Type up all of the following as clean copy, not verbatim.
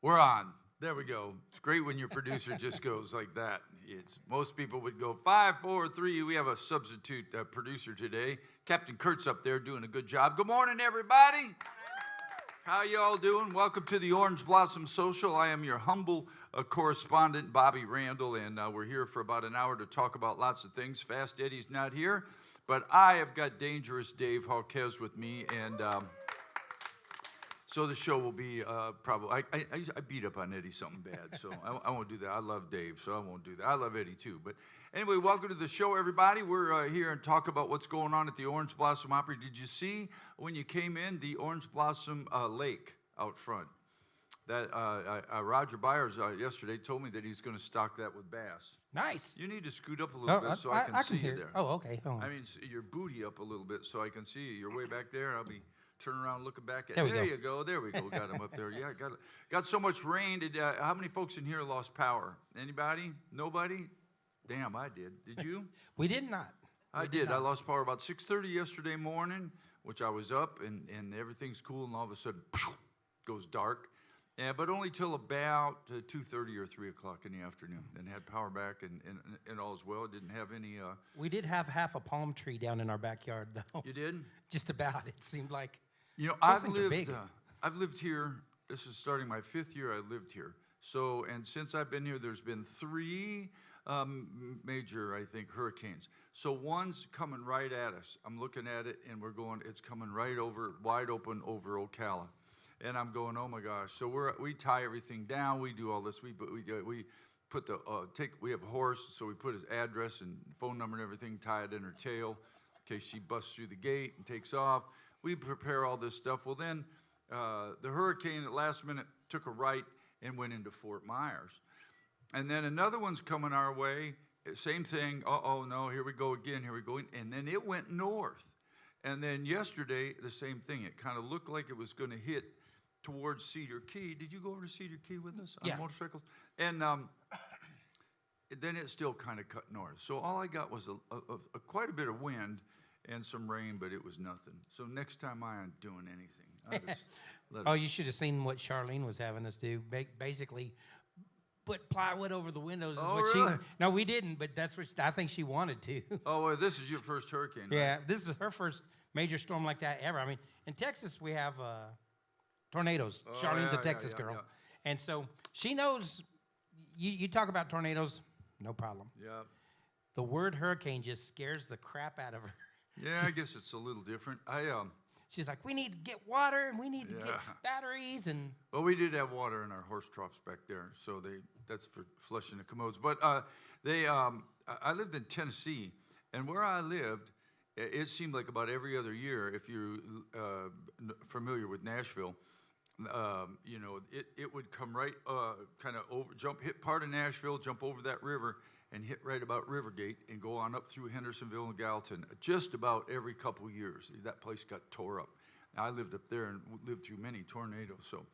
We're on. There we go. It's great when your producer just goes like that. Most people would go 5, 4, 3. We have a substitute producer today. Captain Kurt's up there doing a good job. Good morning, everybody. How you all doing? Welcome to the Orange Blossom Social. I am your humble correspondent, Bobby Randall, and we're here for about an hour to talk about lots of things. Fast Eddie's not here, but I have got Dangerous Dave Hawkes with me, and so the show will be probably, I beat up on Eddie something bad, so I won't do that. I love Dave, so I won't do that. I love Eddie too. But anyway, welcome to the show, everybody. We're here and talk about what's going on at the Orange Blossom Opry. Did you see when you came in the Orange Blossom Lake out front? That Roger Byers yesterday told me that he's going to stock that with bass. Nice. You need to scoot up a little bit so I can see you there. Oh, okay. Hold on. I mean, your booty up a little bit so I can see you. You're way back there. I'll be turning around looking back at There you. we go. You go. There we go. Got him up there. Yeah, got so much rain. How many folks in here lost power? Anybody? Nobody? Damn, I did. Did you? We did not. I did. I lost power about 6:30 yesterday morning, which I was up, and everything's cool, and all of a sudden, goes dark. Yeah, but only till about 2:30 or 3 o'clock in the afternoon. Then had power back, and all is well. Didn't have any. We did have half a palm tree down in our backyard, though. You did? Just about. It seemed like. You know, Those things are big. I've lived here. This is starting my 5th year. I lived here. So, and since I've been here, there's been 3 major, I think, hurricanes. So one's coming right at us. I'm looking at it, and we're going. It's coming right over, wide open over Ocala. And I'm going, oh my gosh! So we tie everything down. We do all this. We put the we have a horse, so we put his address and phone number and everything. Tie it in her tail, in case she busts through the gate and takes off. We prepare all this stuff. Well, then the hurricane at last minute took a right and went into Fort Myers, and then another one's coming our way. Same thing. Oh no! Here we go again. Here we go. And then it went north, and then yesterday the same thing. It kind of looked like it was going to hit towards Cedar Key. Did you go over to Cedar Key with us on motorcycles? And then it still kind of cut north. So all I got was quite a bit of wind and some rain, but it was nothing. So next time I ain't doing anything. You should have seen what Charlene was having us do. Basically, put plywood over the windows. Really? No, we didn't, but that's what I think she wanted to. Oh, well, this is your first hurricane, right? Yeah, this is her first major storm like that ever. I mean, in Texas, we have tornadoes. Charlene's a Texas girl. Yeah. And so she knows, you talk about tornadoes, no problem. Yeah. The word hurricane just scares the crap out of her. Yeah, I guess it's a little different. She's like, we need to get water, and we need to get batteries. And well, we did have water in our horse troughs back there, so that's for flushing the commodes. But I lived in Tennessee, and where I lived, it seemed like about every other year, if you're familiar with Nashville, it would come right, kind of hit part of Nashville, jump over that river, and hit right about Rivergate and go on up through Hendersonville and Gallatin. Just about every couple years, that place got tore up. Now, I lived up there and lived through many tornadoes. So,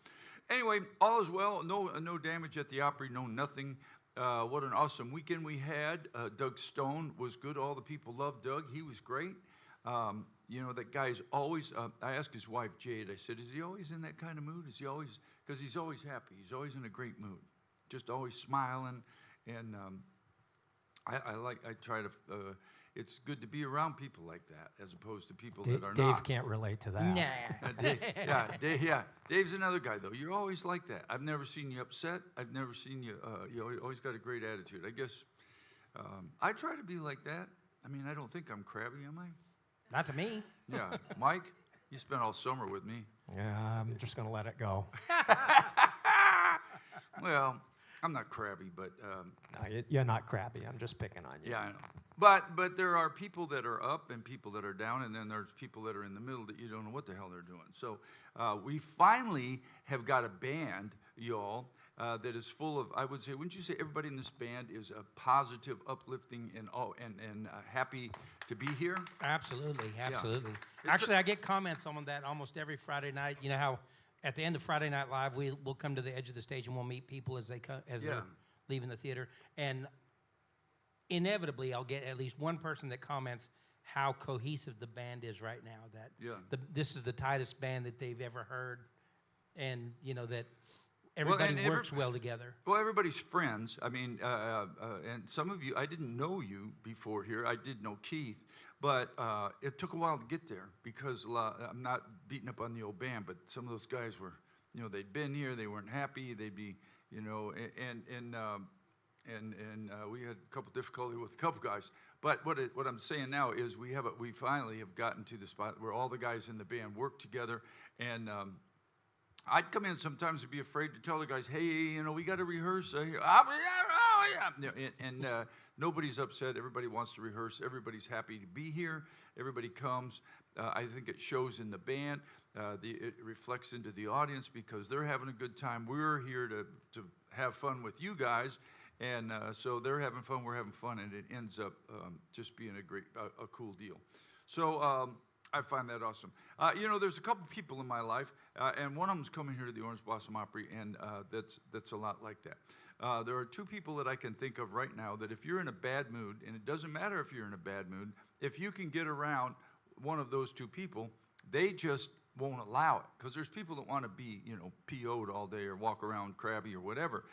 anyway, all is well. No damage at the Opry. No nothing. What an awesome weekend we had. Doug Stone was good. All the people loved Doug. He was great. That guy's always, I asked his wife, Jade, I said, is he always in that kind of mood? Is he always, because he's always happy. He's always in a great mood. Just always smiling. And I try to, it's good to be around people like that as opposed to people that are Dave not. Dave can't relate to that. Dave, Dave's another guy, though. You're always like that. I've never seen you upset. I've never seen you, you always got a great attitude. I guess I try to be like that. I mean, I don't think I'm crabby, am I? Not to me. Yeah. Mike, you spent all summer with me. Yeah, I'm just going to let it go. Well, I'm not crabby, but... No, you're not crabby. I'm just picking on you. Yeah, I know. But there are people that are up and people that are down, and then there's people that are in the middle that you don't know what the hell they're doing. So we finally have got a band, y'all, that is full of, I would say, wouldn't you say everybody in this band is a positive, uplifting, and happy to be here? Absolutely. Actually, I get comments on that almost every Friday night. You know how at the end of Friday Night Live, we'll come to the edge of the stage and we'll meet people as they're leaving the theater. And inevitably, I'll get at least one person that comments how cohesive the band is right now. That this is the tightest band that they've ever heard, and that everybody works well together. Well, everybody's friends. I mean, and some of you, I didn't know you before here. I did know Keith, but it took a while to get there because I'm not beating up on the old band, but some of those guys were, they'd been here, they weren't happy, they'd be, and we had a couple difficulty with a couple guys. But what I'm saying now is we finally have gotten to the spot where all the guys in the band work together, and I'd come in sometimes and be afraid to tell the guys, hey, we got to rehearse. And nobody's upset. Everybody wants to rehearse. Everybody's happy to be here. Everybody comes. I think it shows in the band. It reflects into the audience because they're having a good time. We're here to have fun with you guys. And so they're having fun, we're having fun, and it ends up just being a cool deal. So I find that awesome. There's a couple people in my life, and one of them's coming here to the Orange Blossom Opry, and that's a lot like that. There are two people that I can think of right now that if you're in a bad mood, and it doesn't matter if you're in a bad mood, if you can get around one of those two people, they just won't allow it. Because there's people that want to be, PO'd all day or walk around crabby or whatever.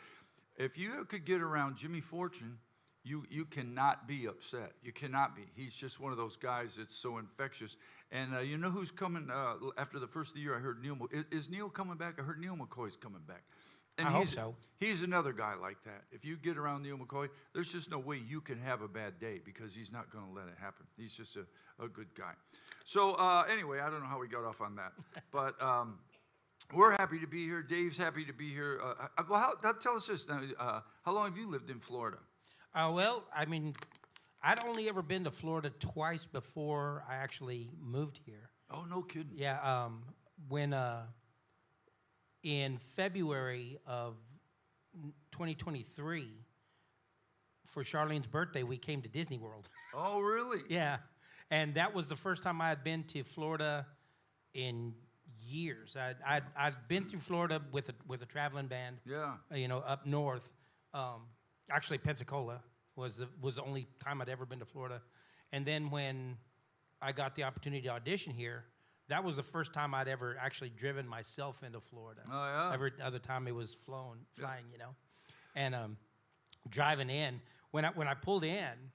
If you could get around Jimmy Fortune, you cannot be upset. You cannot be. He's just one of those guys that's so infectious. And you know who's coming after the first of the year? I heard Neil. Is Neil coming back? I heard Neil McCoy's coming back. And I hope so. He's another guy like that. If you get around Neil McCoy, there's just no way you can have a bad day because he's not going to let it happen. He's just a good guy. So anyway, I don't know how we got off on that. But we're happy to be here. Dave's happy to be here. Tell us this. Now, how long have you lived in Florida? Well, I mean, I'd only ever been to Florida twice before I actually moved here. Oh, no kidding. Yeah, when in February of 2023, for Charlene's birthday, we came to Disney World. Oh, really? Yeah, and that was the first time I had been to Florida in years. I'd been through Florida with a traveling band. Yeah. Up north. Actually, Pensacola was the only time I'd ever been to Florida. And then when I got the opportunity to audition here, that was the first time I'd ever actually driven myself into Florida. Oh, yeah. Every other time it was flying, And driving in, when I pulled in,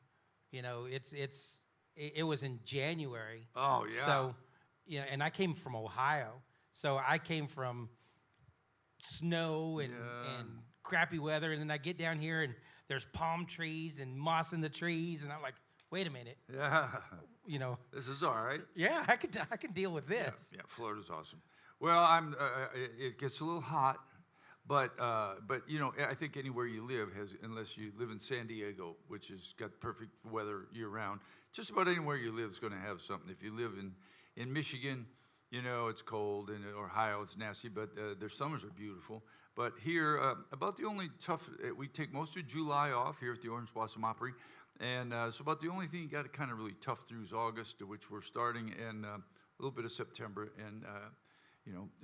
it was in January. Oh, yeah. So, and I came from Ohio, so I came from snow and crappy weather, and then I get down here and there's palm trees and moss in the trees, and I'm like, wait a minute. Yeah. This is all right. Yeah, I can deal with this. Yeah, Florida's awesome. Well, it gets a little hot, but I think anywhere you live unless you live in San Diego, which has got perfect weather year round. Just about anywhere you live is going to have something. If you live in Michigan, it's cold, and Ohio, it's nasty, but their summers are beautiful. But here, about the only we take most of July off here at the Orange Blossom Opry, and so about the only thing you got to kind of really tough through is August, which we're starting, and a little bit of September, and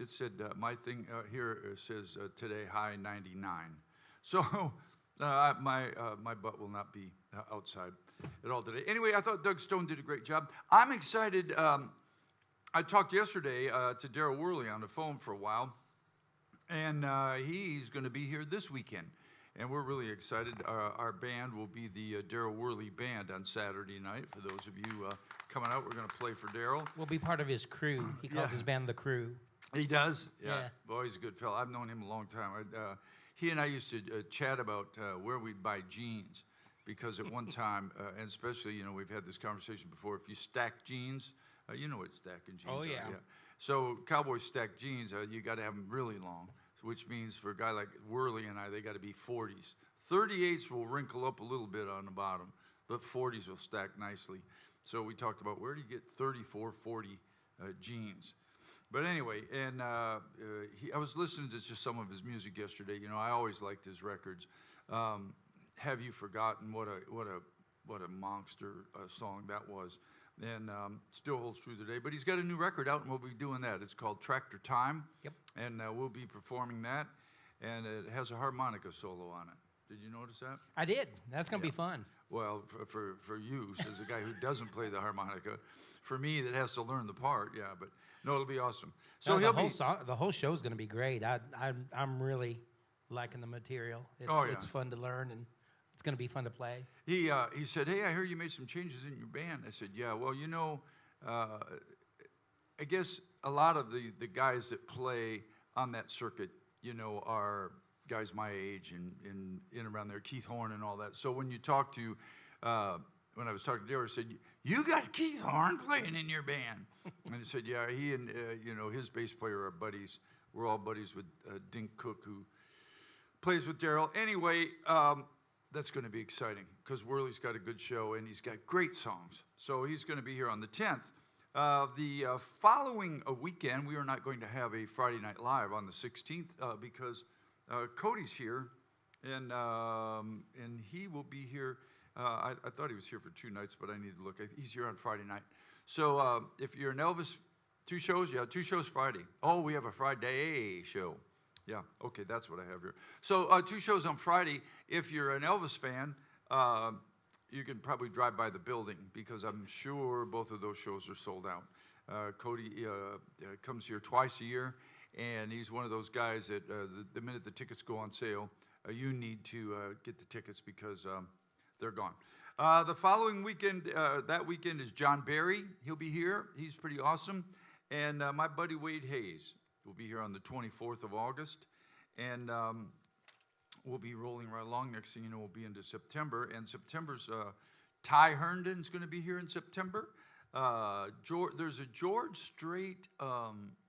it said, my thing here says today high 99. So my butt will not be outside at all today. Anyway, I thought Doug Stone did a great job. I'm excited. I talked yesterday to Daryl Worley on the phone for a while, and he's going to be here this weekend, and we're really excited. Our band will be the Daryl Worley Band on Saturday night. For those of you coming out, we're going to play for Daryl. We'll be part of his crew. He calls his band the Crew. He does? Yeah. Boy, he's a good fellow. I've known him a long time. He and I used to chat about where we'd buy jeans, because at one time, and especially, we've had this conversation before, if you stack jeans, you know what stacking jeans are. Yeah. So cowboy stack jeans, you got to have them really long, which means for a guy like Worley and I, they got to be 40s. 38s will wrinkle up a little bit on the bottom, but 40s will stack nicely. So we talked about where do you get 34, 40 jeans. But anyway, and I was listening to just some of his music yesterday. I always liked his records. Have You Forgotten? What a monster song that was, and still holds true today. But he's got a new record out, and we'll be doing that. It's called Tractor Time. Yep. And we'll be performing that, and it has a harmonica solo on it. Did you notice that? I did. That's going to be fun. Well, for you, as a guy who doesn't play the harmonica, for me that has to learn the part, yeah. But no, it'll be awesome. So the whole show is going to be great. I'm really liking the material. It's, Oh, yeah. it's fun to learn, and it's going to be fun to play. He said, "Hey, I heard you made some changes in your band." I said, "Yeah, well, you know, I guess a lot of the guys that play on that circuit, you know, are guys my age and in around there, Keith Horn and all that. So when you talk to, when I was talking to Derek, I said, "You got Keith Horn playing in your band?" And he said, "Yeah, he and you know, his bass player are buddies. We're all buddies with Dink Cook, who plays with Daryl." Anyway, that's going to be exciting because Worley's got a good show and he's got great songs. So he's going to be here on the 10th. The following weekend, we are not going to have a Friday Night Live on the 16th because Cody's here, and he will be here. I thought he was here for 2 nights, but I need to look. He's here on Friday night. So if you're an Elvis, 2 shows? Yeah, 2 shows Friday. Oh, we have a Friday show. Yeah, okay, that's what I have here. So 2 shows on Friday. If you're an Elvis fan, you can probably drive by the building because I'm sure both of those shows are sold out. Cody comes here twice a year, and he's one of those guys that the minute the tickets go on sale, you need to get the tickets because they're gone. The following weekend, that weekend is John Barry. He'll be here. He's pretty awesome. And my buddy Wade Hayes will be here on the 24th of August. And we'll be rolling right along. Next thing you know, we'll be into September. And September's Ty Herndon's going to be here in September. There's a George Strait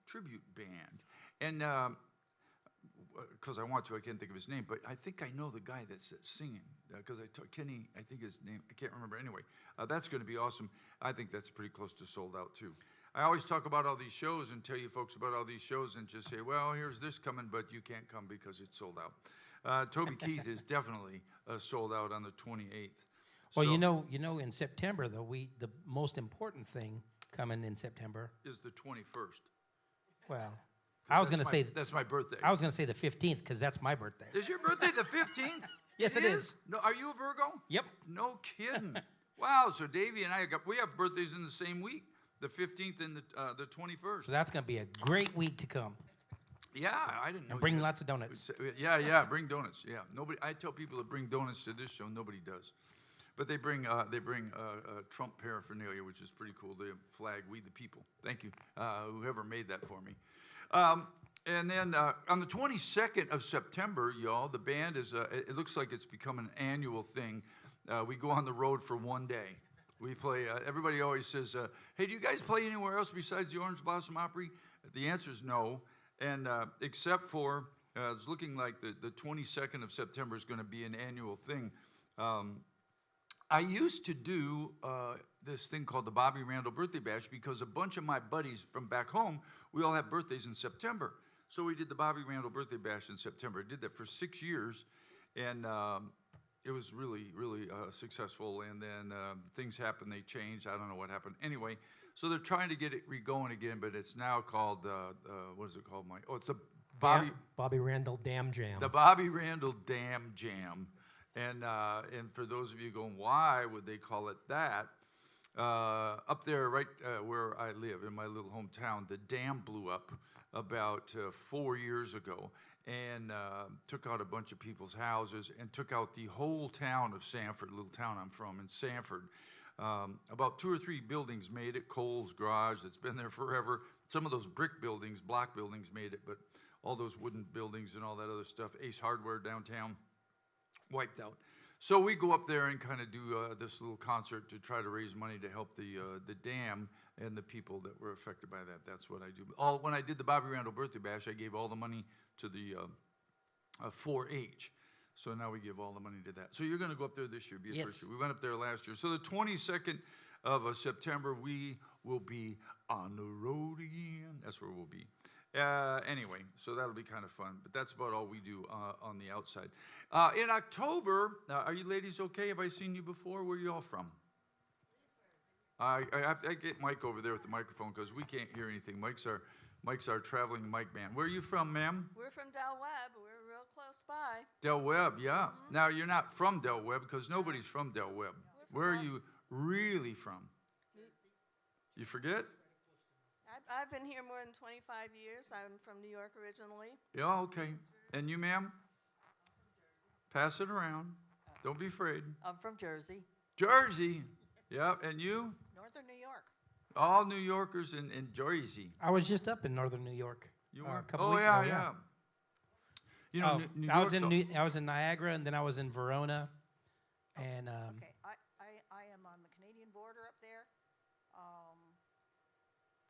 tribute band. And because I want to, I can't think of his name, but I think I know the guy that's singing. Because Kenny, I think his name, I can't remember. Anyway, that's going to be awesome. I think that's pretty close to sold out, too. I always talk about all these shows and tell you folks about all these shows and just say, well, here's this coming, but you can't come because it's sold out. Toby Keith is definitely sold out on the 28th. Well, So- you know, in September, though, the most important thing coming in September. Is the 21st. Well, I was going to say that's my birthday. I was going to say the 15th because that's my birthday. Is your birthday the 15th? Yes, it is. No, are you a Virgo? Yep. No kidding. Wow. So Davey and we have birthdays in the same week, the 15th and the 21st. So that's going to be a great week to come. Yeah, I didn't know. And bring you- lots of donuts. Yeah, bring donuts. Yeah, nobody. I tell people to bring donuts to this show. Nobody does, but they bring Trump paraphernalia, which is pretty cool. The flag, "We the People." Thank you, whoever made that for me. And then on the 22nd of September, y'all, the band is. It looks like it's become an annual thing. We go on the road for 1 day. We play. Everybody always says, "Hey, do you guys play anywhere else besides the Orange Blossom Opry?" The answer is no. And except for, it's looking like the 22nd of September is going to be an annual thing. I used to do this thing called the Bobby Randall Birthday Bash because a bunch of my buddies from back home, we all have birthdays in September. So we did the Bobby Randall Birthday Bash in September. I did that for 6 years, and it was really, really successful. And then things happened, they changed. I don't know what happened. Anyway, so they're trying to get it going again, but it's now called, what is it called, Mike? Oh, it's the Bobby Randall Dam Jam. The Bobby Randall Dam Jam. And for those of you going, why would they call it that? Up there, right where I live, in my little hometown, the dam blew up about 4 years ago and took out a bunch of people's houses and took out the whole town of Sanford, little town I'm from, in Sanford. About 2 or 3 buildings made it. Cole's Garage, it's been there forever. Some of those brick buildings, block buildings made it, but all those wooden buildings and all that other stuff, Ace Hardware downtown, wiped out. So we go up there and kind of do this little concert to try to raise money to help the dam and the people that were affected by that. That's what I do. When I did the Bobby Randall Birthday Bash, I gave all the money to the 4-H. So now we give all the money to that. So you're going to go up there this year, be a first year. We went up there last year. So the 22nd of September, we will be on the road again. That's where we'll be. Anyway, so that'll be kind of fun. But that's about all we do on the outside. In October, are you ladies okay? Have I seen you before? Where are you all from? I have to get Mike over there with the microphone because we can't hear anything. Mike's our traveling mic man. Where are you from, ma'am? We're from Del Webb. We're real close by. Del Webb, yeah. Now, you're not from Del Webb because nobody's from Del Webb. Where are you really from? You forget? I've been here more than 25 years. I'm from New York originally. Yeah, okay. And you, ma'am? Pass it around. Don't be afraid. I'm from Jersey, Jersey. Yeah, and you? Northern New York. All New Yorkers in Jersey. I was just up in northern New York. You a were? couple Oh, weeks yeah, ago, yeah. You know, Oh, New I was York's in I was in Niagara, and then I was in Verona, and Okay, I am on the Canadian border up there.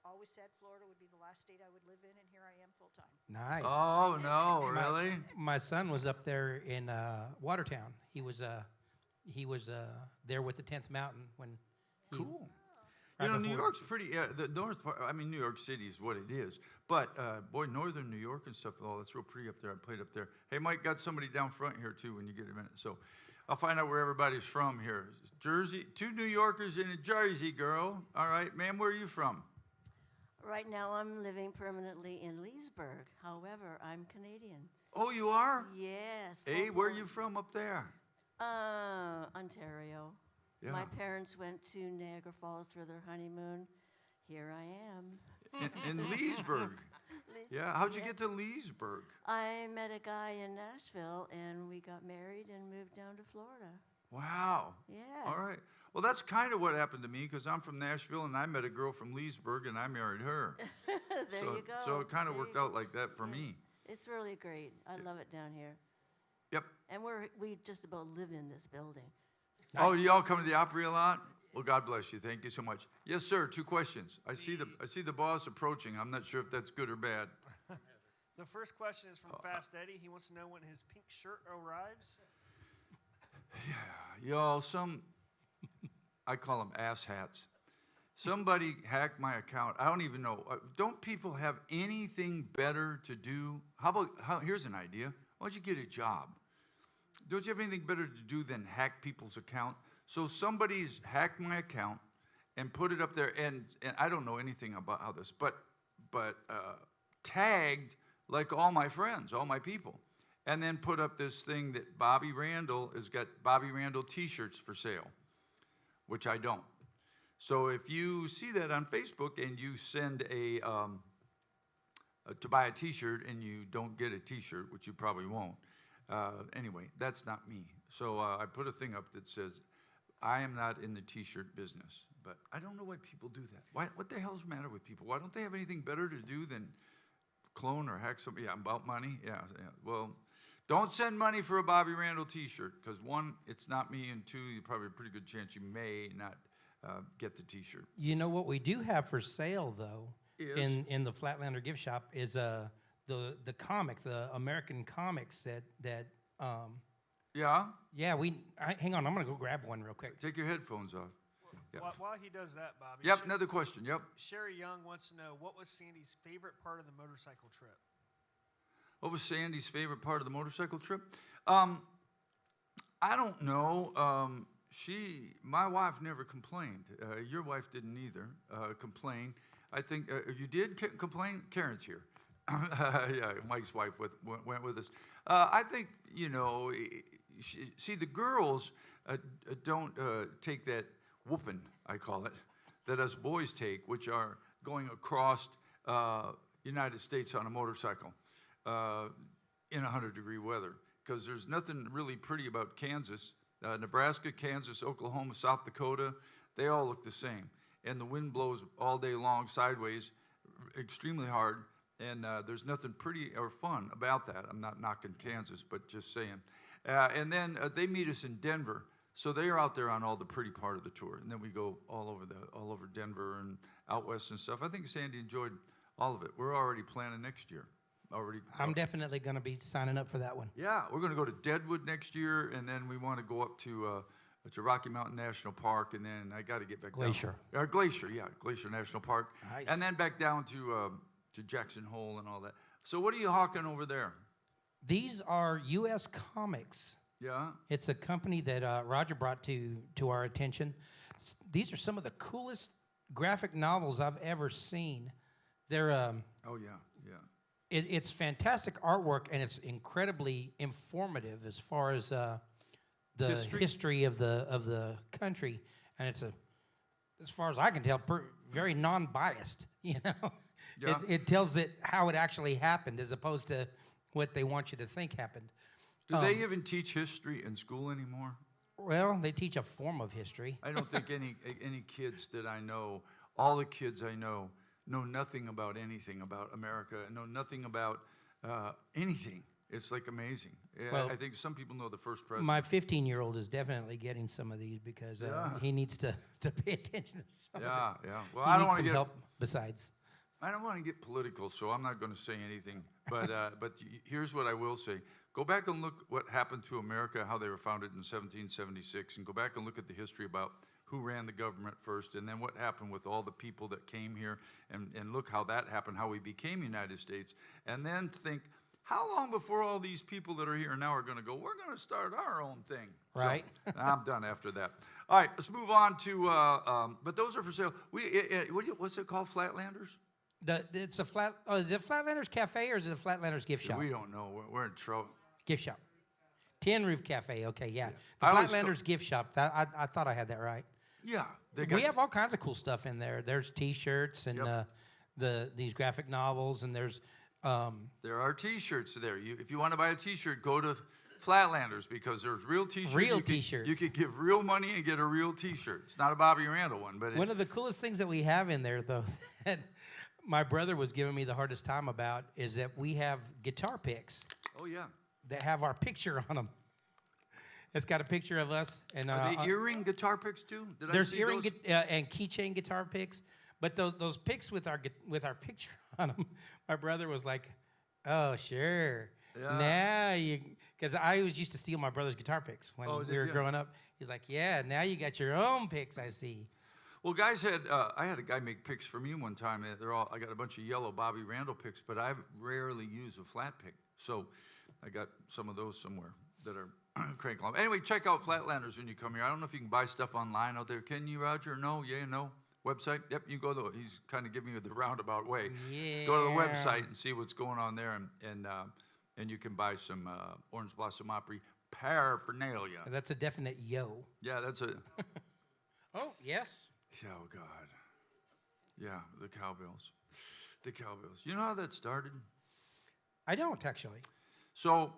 Always said Florida would be the last state I would live in, and here I am full time. nice. Oh, no, really? My son was up there in Watertown. He was there with the 10th Mountain when. Cool. Right You know, New before- York's pretty, the north part, I mean, New York City is what it is. But, boy, northern New York and stuff, oh, that's real pretty up there. I played up there. Hey, Mike, got somebody down front here, too, when you get a minute. So I'll find out where everybody's from here. Jersey, 2 New Yorkers and a Jersey girl. All right, ma'am, where are you from? Right now, I'm living permanently in Leesburg. However, I'm Canadian. Oh, you are? Yes. Hey, where are full-blown. you from up there? Ontario. Yeah. My parents went to Niagara Falls for their honeymoon. Here I am. In Leesburg. Yeah, how'd you get to Leesburg? I met a guy in Nashville, and we got married and moved down to Florida. Wow. Yeah. All right. Well, that's kind of what happened to me because I'm from Nashville and I met a girl from Leesburg and I married her. There so, you go. So it kind of There worked you out go. like that for Yeah. me. It's really great. I love it down here. Yep. And we just about live in this building. Oh, do y'all come to the Opry a lot? Well, God bless you. Thank you so much. Yes, sir. 2 questions. I see the boss approaching. I'm not sure if that's good or bad. The first question is from Fast Eddie. He wants to know when his pink shirt arrives. Y'all, I call them ass hats. Somebody hacked my account. I don't even know. Don't people have anything better to do? Here's an idea. Why don't you get a job? Don't you have anything better to do than hack people's account? So somebody's hacked my account and put it up there, and I don't know anything about how this, but tagged like all my friends, all my people, and then put up this thing that Bobby Randall has got Bobby Randall T-shirts for sale, which I don't. So if you see that on Facebook and you send to buy a T-shirt and you don't get a T-shirt, which you probably won't. Anyway, that's not me. So I put a thing up that says, I am not in the T-shirt business. But I don't know why people do that. What the hell's the matter with people? Why don't they have anything better to do than clone or hack something? Yeah, about money? Yeah. Well, don't send money for a Bobby Randall T-shirt because 1, it's not me, and 2, you probably have a pretty good chance you may not get the T-shirt. You know what we do have for sale though, Is? in the Flatlander gift shop is the comic, the American comics that Yeah? hang on, I'm gonna go grab one real quick. Take your headphones off. Yeah. While he does that, Bobby. Yep, another question. Yep. Sherry Young wants to know, what was Sandy's favorite part of the motorcycle trip? What was Sandy's favorite part of the motorcycle trip? I don't know. My wife never complained. Your wife didn't either complain. I think you did complain. Karen's here. Yeah, Mike's wife went with us. I think, see, the girls don't take that whooping, I call it, that us boys take, which are going across United States on a motorcycle in 100-degree weather. Because there's nothing really pretty about Kansas. Nebraska, Kansas, Oklahoma, South Dakota, they all look the same. And the wind blows all day long sideways, extremely hard. And there's nothing pretty or fun about that. I'm not knocking Kansas, but just saying. And then they meet us in Denver. So they are out there on all the pretty part of the tour. And then we go all over Denver and out west and stuff. I think Sandy enjoyed all of it. We're already planning next year. I'm definitely going to be signing up for that one. Yeah, we're going to go to Deadwood next year, and then we want to go up to Rocky Mountain National Park, and then I got to get back Glacier. down. Glacier National Park. Nice. And then back down to Jackson Hole and all that. So what are you hawking over there? These are U.S. Comics. Yeah? It's a company that Roger brought to our attention. These are some of the coolest graphic novels I've ever seen. They're Oh, yeah. it's fantastic artwork, and it's incredibly informative as far as the history of the country, and it's as far as I can tell, very non-biased. Yeah. It tells it how it actually happened as opposed to what they want you to think happened. Do they even teach history in school anymore? Well, they teach a form of history. I don't think any kids that I know, all the kids I know nothing about anything about America, know nothing about anything. It's like amazing. Yeah, Well, I think some people know the first president. My 15-year-old is definitely getting some of these because he needs to pay attention to some Yeah, of this. yeah. Well, He I don't needs want to some get help besides. I don't want to get political, so I'm not going to say anything. But here's what I will say: go back and look what happened to America, how they were founded in 1776, and go back and look at the history about who ran the government first, and then what happened with all the people that came here, and look how that happened, how we became United States, and then think, how long before all these people that are here now are going to go, we're going to start our own thing? Right. So, I'm done after that. All right, let's move on to, but those are for sale. What's it called, Flatlanders? It's a flat. Oh, is it Flatlanders Cafe or is it a Flatlanders gift shop? We don't know. We're in trouble. Gift shop. Tin Roof Cafe. Okay, yeah. I The always Flatlanders gift shop. I thought I had that right. Yeah. We have all kinds of cool stuff in there. There's T-shirts and these graphic novels, and there's There are T-shirts there. If you want to buy a T-shirt, go to Flatlanders because there's real T-shirts. Real T-shirts. You could give real money and get a real T-shirt. It's not a Bobby Randall one, but one of the coolest things that we have in there, though, that my brother was giving me the hardest time about is that we have guitar picks oh yeah. that have our picture on them. It's got a picture of us, and Are they earring guitar picks too? Did there's I see earring those? and keychain guitar picks, but those picks with our picture on them, my brother was like, "Oh sure, Yeah. now you," because I always used to steal my brother's guitar picks when Oh, we did were ya? growing up. He's like, "Yeah, now you got your own picks, I see." Well, guys I had a guy make picks for me one time. And I got a bunch of yellow Bobby Randall picks, but I rarely use a flat pick. So I got some of those somewhere that are crank on. Anyway, check out Flatlanders when you come here. I don't know if you can buy stuff online out there. Can you, Roger? No? Yeah, no? Website? Yep, you go to, he's kind of giving you the roundabout way. Yeah. Go to the website and see what's going on there, and you can buy some Orange Blossom Opry paraphernalia. That's a definite yo. Yeah, that's a... Oh yes. Oh, God. Yeah, the cowbells. The cowbells. You know how that started? I don't actually. So,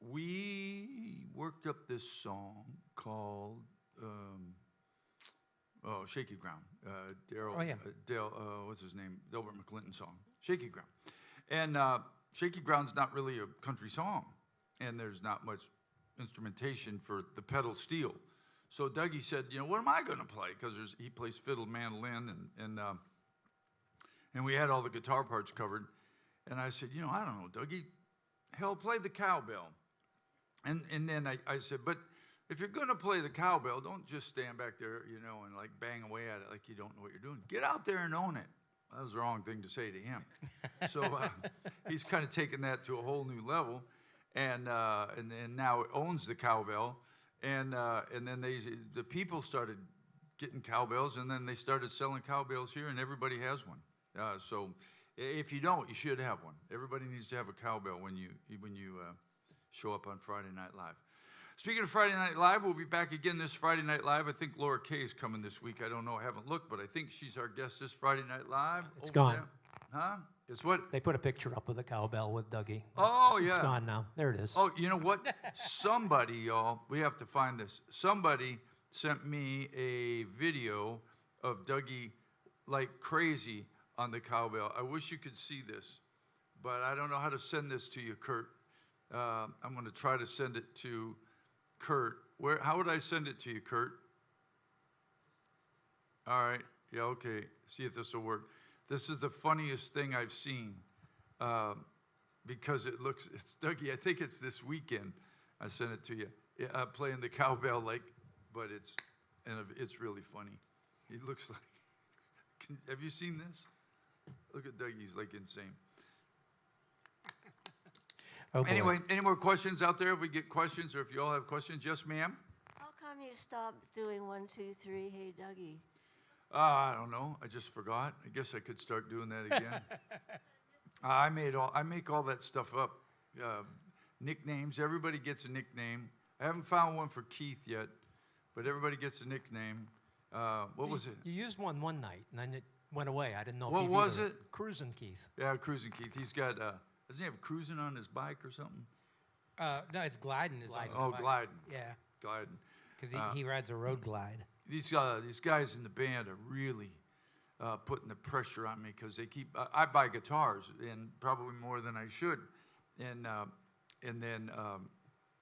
we worked up this song called Shaky Ground. Daryl, Oh, yeah. what's his name? Delbert McClinton song. Shaky Ground. And Shaky Ground's not really a country song, and there's not much instrumentation for the pedal steel. So Dougie said, what am I going to play? Because he plays fiddle, mandolin, and we had all the guitar parts covered. And I said, I don't know, Dougie, hell, play the cowbell. And then I said, but if you're going to play the cowbell, don't just stand back there, and like bang away at it like you don't know what you're doing. Get out there and own it. That was the wrong thing to say to him. So he's kind of taken that to a whole new level, and now owns the cowbell. And then the people started getting cowbells, and then they started selling cowbells here, and everybody has one. So if you don't, you should have one. Everybody needs to have a cowbell when you show up on Friday Night Live. Speaking of Friday Night Live, we'll be back again this Friday Night Live. I think Laura Kay is coming this week. I don't know. I haven't looked, but I think she's our guest this Friday Night Live. It's over gone. there. Huh? It's what? They put a picture up with a cowbell with Dougie. Oh, It's yeah. gone now. There it is. Oh, you know what? Somebody, y'all, we have to find this. Somebody sent me a video of Dougie like crazy on the cowbell. I wish you could see this, but I don't know how to send this to you, Kurt. I'm going to try to send it to Kurt. How would I send it to you, Kurt? All right. Yeah, okay. See if this will work. This is the funniest thing I've seen because it's Dougie, I think it's this weekend. I sent it to you. Playing the cowbell but it's really funny. He looks like, have you seen this? Look at Dougie, he's like insane. Oh, boy. Anyway, any more questions out there? If we get questions or if you all have questions, yes, ma'am? How come you stopped doing 1, 2, 3, hey Dougie? I don't know. I just forgot. I guess I could start doing that again. I make all that stuff up. Nicknames. Everybody gets a nickname. I haven't found one for Keith yet, but everybody gets a nickname. What was it? You used one night, and then it went away. I didn't know. What if was either. it? Cruising Keith. Yeah, Cruising Keith. He's got. Doesn't he have cruising on his bike or something? No, it's gliding. Is like Oh, gliding. Yeah, Gliding. because he rides a road glide. These guys in the band are really putting the pressure on me because they keep. I buy guitars and probably more than I should, and then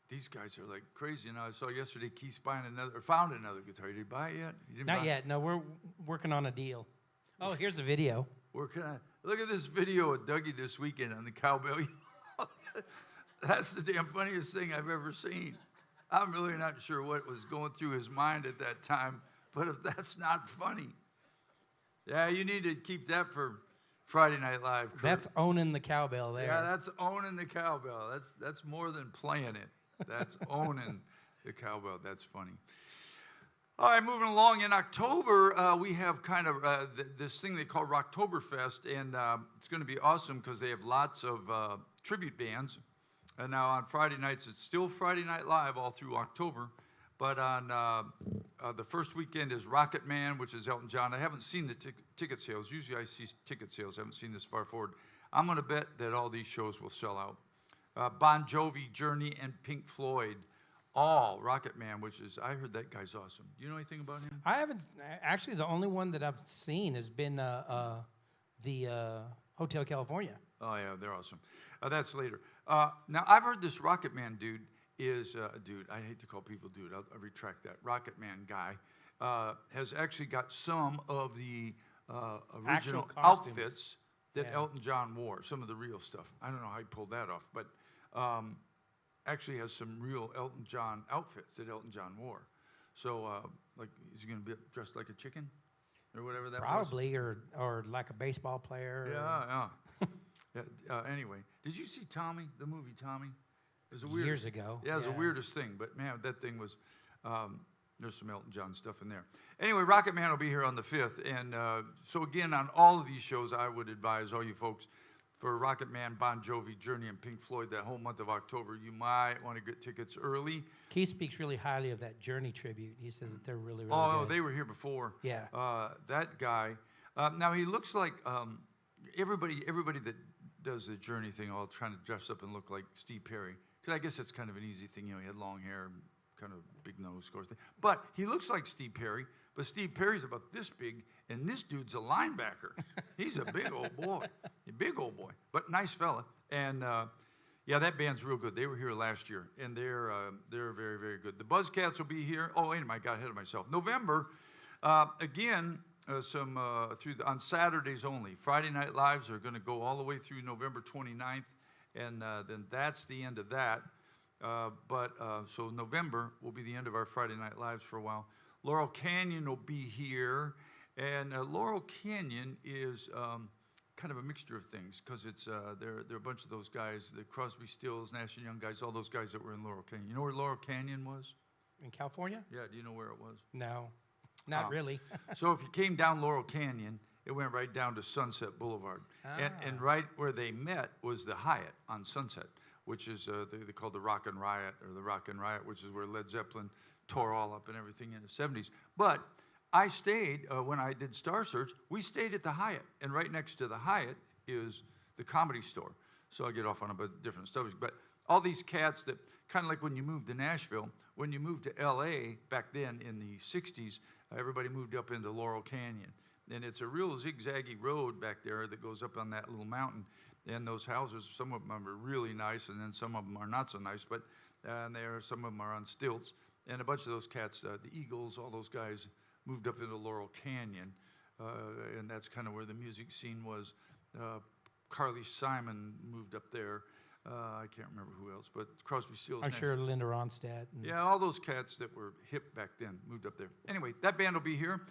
these guys are like crazy. And I saw yesterday Keith's found another guitar. Did he buy it yet? He didn't Not buy yet. No, we're working on a deal. Oh, here's a video. Look at this video of Dougie this weekend on the cowbell. That's the damn funniest thing I've ever seen. I'm really not sure what was going through his mind at that time, but if that's not funny, yeah, you need to keep that for Friday Night Live. Kurt. That's owning the cowbell there. Yeah, that's owning the cowbell. That's more than playing it. That's owning the cowbell. That's funny. All right, moving along. In October, we have kind of this thing they call Rocktoberfest, and it's going to be awesome because they have lots of tribute bands. And now on Friday nights, it's still Friday Night Live all through October. But on the first weekend is Rocket Man, which is Elton John. I haven't seen the ticket sales. Usually I see ticket sales. I haven't seen this far forward. I'm going to bet that all these shows will sell out. Bon Jovi, Journey, and Pink Floyd. All Rocket Man, which is, I heard that guy's awesome. Do you know anything about him? I haven't actually. The only one that I've seen has been the Hotel California. Oh, yeah, they're awesome. That's later. Now, I've heard this Rocket Man dude is, dude, I hate to call people dude. I'll retract that. Rocket Man guy has actually got some of the original costumes. outfits that Elton John wore, some of the real stuff. I don't know how he pulled that off, but actually has some real Elton John outfits that Elton John wore. So, like, is he going to be dressed like a chicken or whatever that was? Probably, or like a baseball player. Yeah, yeah. Anyway, did you see Tommy, the movie Tommy? It was the weirdest, Years ago. Yeah, it was the weirdest thing, but man, that thing was, there's some Elton John stuff in there. Anyway, Rocket Man will be here on the 5th, and so again, on all of these shows, I would advise all you folks, for Rocket Man, Bon Jovi, Journey, and Pink Floyd, that whole month of October, you might want to get tickets early. Keith speaks really highly of that Journey tribute. He says that they're really, really Oh, good. they were here before. Yeah. That guy. Now he looks like everybody that does the Journey thing, all trying to dress up and look like Steve Perry. Because I guess it's kind of an easy thing. You know, he had long hair, kind of big nose, of course. But he looks like Steve Perry. But Steve Perry's about this big, and this dude's a linebacker. He's a big old boy, but nice fella. And yeah, that band's real good. They were here last year, and they're very, very good. The Buzzcats will be here. Oh, wait a minute, I got ahead of myself. November, again, on Saturdays only. Friday Night Lives are going to go all the way through November 29th, and then that's the end of that. So November will be the end of our Friday Night Lives for a while. Laurel Canyon will be here, and Laurel Canyon is kind of a mixture of things because it's they're a bunch of those guys, the Crosby, Stills, Nash and Young guys, all those guys that were in Laurel Canyon. You know where Laurel Canyon was? In California? Yeah, do you know where it was? No, not really. So if you came down Laurel Canyon, it went right down to Sunset Boulevard, and right where they met was the Hyatt on Sunset, which is they called the Rock and Riot, or the Rock and Riot, which is where Led Zeppelin tore all up and everything in the 70s. But I stayed, when I did Star Search, we stayed at the Hyatt. And right next to the Hyatt is the Comedy Store. So I get off on a bit different subject. But all these cats that, kind of like when you moved to Nashville, when you moved to L.A. back then in the 60s, everybody moved up into Laurel Canyon. And it's a real zigzaggy road back there that goes up on that little mountain. And those houses, some of them are really nice, and then some of them are not so nice. But some of them are on stilts. And a bunch of those cats, the Eagles, all those guys, moved up into Laurel Canyon, and that's kind of where the music scene was. Carly Simon moved up there. I can't remember who else, but Crosby, Stills. I'm sure Linda Ronstadt. Yeah, all those cats that were hip back then moved up there. Anyway, that band will be here.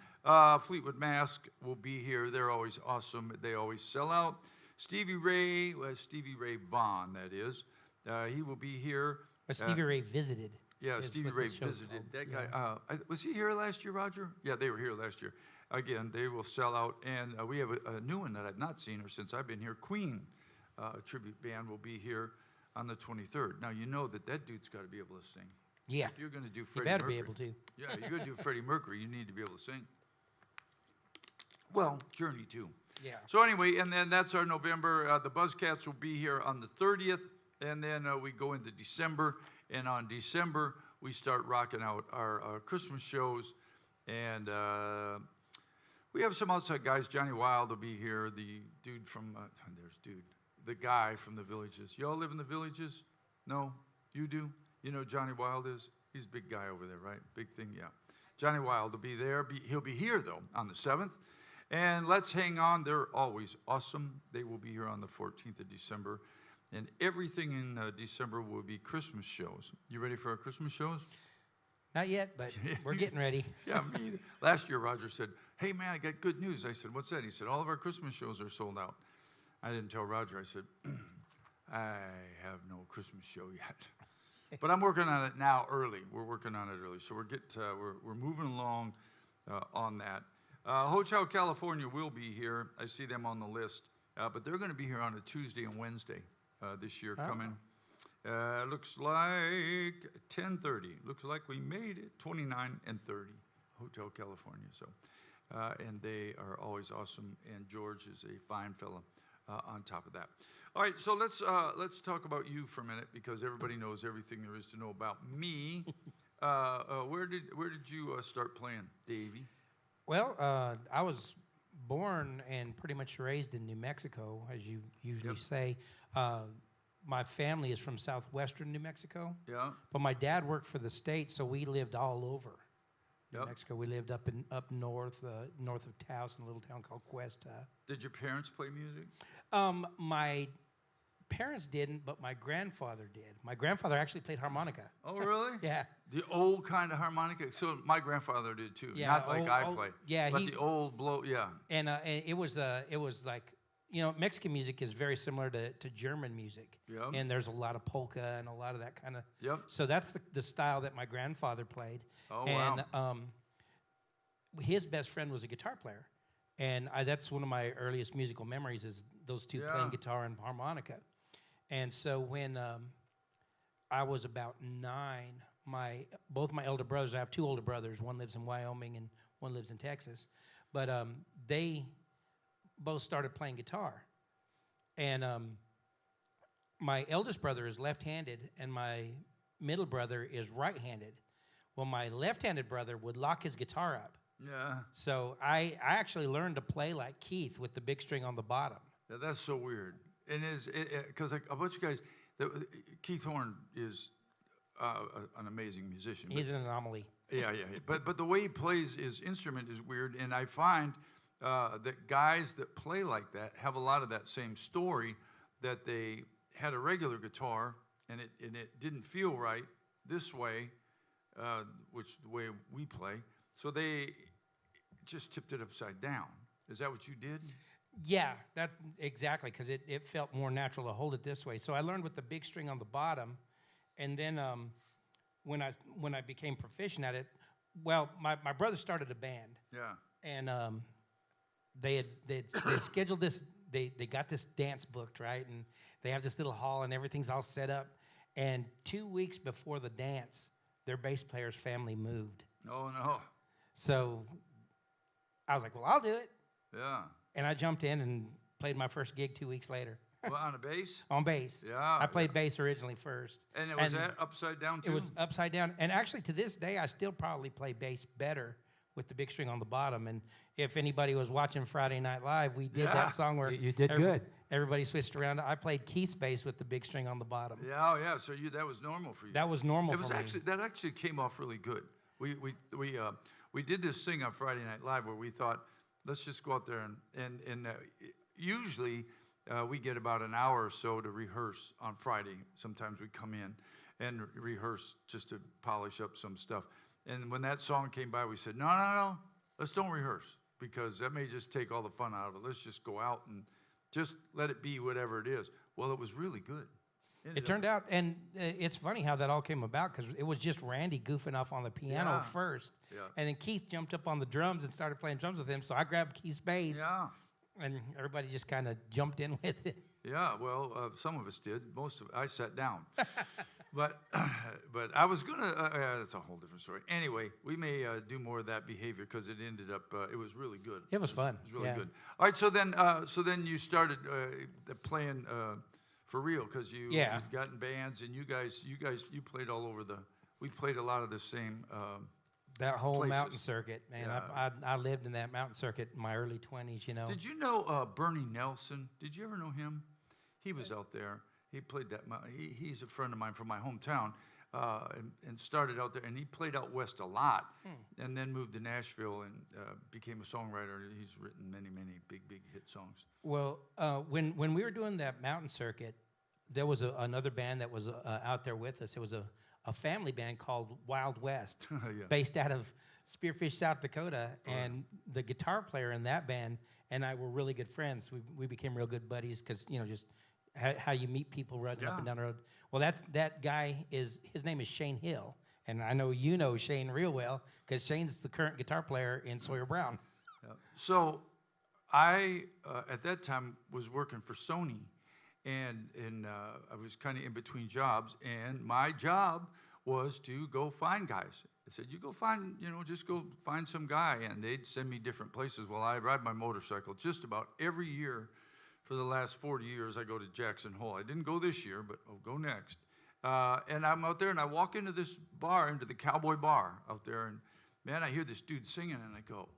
Fleetwood Mac will be here. They're always awesome. They always sell out. Stevie Ray Vaughan, that is. He will be here. But Stevie Ray visited. Yeah, is Stevie what Ray the show's visited. called. That Yeah. guy, was he here last year, Roger? Yeah, they were here last year. Again, they will sell out. And we have a new one that I've not seen her since I've been here. Queen tribute band will be here on the 23rd. Now, you know that dude's got to be able to sing. Yeah. If you're going to do You Freddie better Mercury. be able to. Yeah, you're going to do Freddie Mercury, you need to be able to sing. Well, Journey, too. Yeah. So anyway, and then that's our November. The Buzzcats will be here on the 30th, And then we go into December, and on December, we start rocking out our Christmas shows. And we have some outside guys. Johnny Wild will be here, the dude from, the guy from the Villages. Y'all live in the Villages? No? You do? You know who Johnny Wild is? He's a big guy over there, right? Big thing, yeah. Johnny Wild will be there. He'll be here, though, on the 7th. And Let's Hang On, they're always awesome. They will be here on the 14th of December. And everything in December will be Christmas shows. You ready for our Christmas shows? Not yet, but we're getting ready. Yeah, me either. Last year, Roger said, hey, man, I got good news. I said, what's that? He said, all of our Christmas shows are sold out. I didn't tell Roger. I said, I have no Christmas show yet. But I'm working on it now early. We're working on it early. So we're moving along on that. Hotel California will be here. I see them on the list. But they're going to be here on a Tuesday and Wednesday this year coming. Looks like 10:30. Looks like we made it. 29 and 30. Hotel California. So, and they are always awesome. And George is a fine fella on top of that. All right, so let's talk about you for a minute because everybody knows everything there is to know about me. Where did you start playing, Davey? Well, I was born and pretty much raised in New Mexico, as you usually say. My family is from southwestern New Mexico. Yeah. But my dad worked for the state, so we lived all over New Yep. Mexico. We lived up north, north of Taos, in a little town called Cuesta. Did your parents play music? My parents didn't, but my grandfather did. My grandfather actually played harmonica. Oh, really? Yeah. The old kind of harmonica. So my grandfather did too. Yeah, Not like I old- play. yeah, But he- the old blow. Yeah. And it was like, Mexican music is very similar to German music. Yeah. And there's a lot of polka and a lot of that kind of. Yep. So that's the style that my grandfather played. Oh, and, wow. His best friend was a guitar player. And that's one of my earliest musical memories is those two Yeah. playing guitar and harmonica. And so when I was about 9, both my elder brothers, I have 2 older brothers. One lives in Wyoming and one lives in Texas. But they both started playing guitar. And my eldest brother is left-handed and my middle brother is right-handed. Well, my left-handed brother would lock his guitar up. Yeah. So I actually learned to play like Keith with the big string on the bottom. Yeah, that's so weird. And because a bunch of guys, Keith Horn is an amazing musician. He's an anomaly. Yeah. But the way he plays his instrument is weird, and I find that guys that play like that have a lot of that same story, that they had a regular guitar and it didn't feel right this way, which the way we play, so they just tipped it upside down. Is that what you did? Yeah, that exactly, because it felt more natural to hold it this way. So I learned with the big string on the bottom, and then when I became proficient at it, well, my brother started a band. Yeah. And they scheduled this. They got this dance booked, right? And they have this little hall, and everything's all set up. And 2 weeks before the dance, their bass player's family moved. Oh, no. So I was like, well, I'll do it. Yeah. And I jumped in and played my first gig 2 weeks later Well, on a bass? on bass. Yeah. I played bass originally first. And was that upside down, too? It was upside down. And actually, to this day, I still probably play bass better with the big string on the bottom. And if anybody was watching Friday Night Live, we did Yeah. that song where You did good. Everybody switched around. I played Keith's bass with the big string on the bottom. Yeah, yeah. So that was normal for you. That was normal It was for me. actually that actually came off really good. We did this thing on Friday Night Live where we thought, let's just go out there and usually we get about an hour or so to rehearse on Friday. Sometimes we come in and rehearse just to polish up some stuff. And when that song came by, we said, no, let's don't rehearse because that may just take all the fun out of it. Let's just go out and just let it be whatever it is. Well, it was really good. It turned out, and it's funny how that all came about because it was just Randy goofing off on the piano Yeah. first. Yeah. And then Keith jumped up on the drums and started playing drums with him. So I grabbed Keith's bass, Yeah. and everybody just kind of jumped in with it. Yeah, well, some of us did. Most of I sat down, but I was gonna. That's a whole different story. Anyway, we may do more of that behavior because it ended up. It was really good. It was fun. It was really Yeah. good. All right, so then you started playing For real, because you Yeah. you've gotten bands, and you played all over we played a lot of the same. That whole places. mountain circuit, man. Yeah. I lived in that mountain circuit in my early 20s, you know. Did you know Bernie Nelson? Did you ever know him? He was out there. He played that. He's a friend of mine from my hometown, and started out there. And he played out west a lot, and then moved to Nashville and became a songwriter. He's written many big hit songs. Well, when we were doing that mountain circuit, there was another band that was out there with us. It was a family band called Wild West, Yeah. based out of Spearfish, South Dakota. And the guitar player in that band and I were really good friends. We became real good buddies because, you know, just how you meet people running up and down the road. Well, that guy his name is Shane Hill. And I know you know Shane real well because Shane's the current guitar player in Sawyer Brown. Yeah. So I, at that time, was working for Sony. And I was kind of in between jobs. And my job was to go find guys. I said, you go find, just go find some guy. And they'd send me different places. Well, I ride my motorcycle just about every year for the last 40 years. I go to Jackson Hole. I didn't go this year, but I'll go next. And I'm out there, and I walk into this bar, into the Cowboy Bar out there. And, man, I hear this dude singing, and I go,